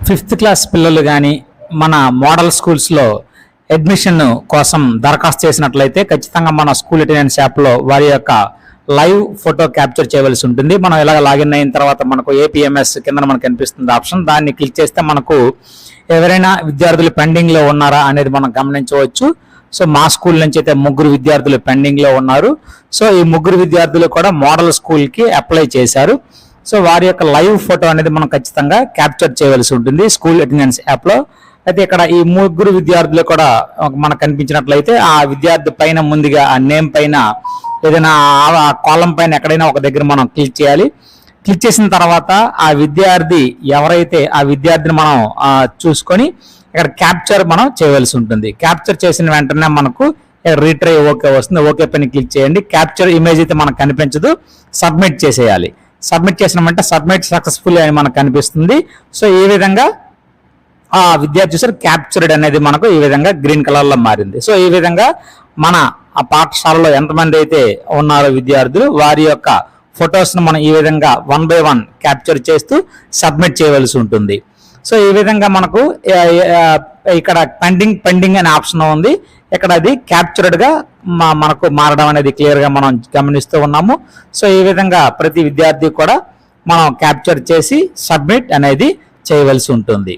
Fifth class పిల్లలు కానీ మన మోడల్ స్కూల్స్లో అడ్మిషన్ కోసం దరఖాస్తు చేసినట్లయితే ఖచ్చితంగా మన స్కూల్ అటెండెన్స్ యాప్లో వారి యొక్క లైవ్ ఫోటో క్యాప్చర్ చేయవలసి ఉంటుంది. మనం ఇలాగ లాగిన్ అయిన తర్వాత మనకు ఏపీఎంఎస్ కింద మనకు కనిపిస్తుంది ఆప్షన్. దాన్ని క్లిక్ చేస్తే మనకు ఎవరైనా విద్యార్థులు పెండింగ్లో ఉన్నారా అనేది మనం గమనించవచ్చు. సో మా స్కూల్ నుంచి అయితే 3 విద్యార్థులు పెండింగ్లో ఉన్నారు. సో ఈ 3 విద్యార్థులు కూడా మోడల్ స్కూల్కి అప్లై చేశారు. సో వారి యొక్క లైవ్ ఫోటో అనేది మనం ఖచ్చితంగా క్యాప్చర్ చేయవలసి ఉంటుంది స్కూల్ అటెండెన్స్ యాప్లో. అయితే ఇక్కడ ఈ 3 విద్యార్థులు కూడా మనకు కనిపించినట్లయితే ఆ విద్యార్థి పైన ముందుగా ఆ నేమ్ పైన ఏదైనా కాలం పైన ఎక్కడైనా ఒక దగ్గర మనం క్లిక్ చేయాలి. క్లిక్ చేసిన తర్వాత ఆ విద్యార్థి ఎవరైతే ఆ విద్యార్థిని మనం చూసుకొని ఇక్కడ క్యాప్చర్ మనం చేయవలసి ఉంటుంది. క్యాప్చర్ చేసిన వెంటనే మనకు రీట్రై ఓకే వస్తుంది. ఓకే పైన క్లిక్ చేయండి. క్యాప్చర్ ఇమేజ్ అయితే మనకు కనిపించదు, సబ్మిట్ చేసేయాలి. సబ్మిట్ చేసినామంటే సబ్మిట్ సక్సెస్ఫుల్ అని మనకు కనిపిస్తుంది. సో ఈ విధంగా ఆ విద్యార్థి చూసారు క్యాప్చర్డ్ అనేది మనకు ఈ విధంగా గ్రీన్ కలర్ లో మారింది. సో ఈ విధంగా మన ఆ పాఠశాలలో ఎంతమంది అయితే ఉన్నారో విద్యార్థులు వారి యొక్క ఫొటోస్ ను మనం ఈ విధంగా 1 by 1 క్యాప్చర్ చేస్తూ సబ్మిట్ చేయవలసి ఉంటుంది. సో ఈ విధంగా మనకు ఇక్కడ పెండింగ్ అనే ఆప్షన్ ఉంది. ఇక్కడ అది క్యాప్చర్డ్ గా మనకు మారడం అనేది క్లియర్ గా మనం గమనిస్తూ ఉన్నాము. సో ఈ విధంగా ప్రతి విద్యార్థి కూడా మనం క్యాప్చర్ చేసి సబ్మిట్ అనేది చేయవలసి ఉంటుంది.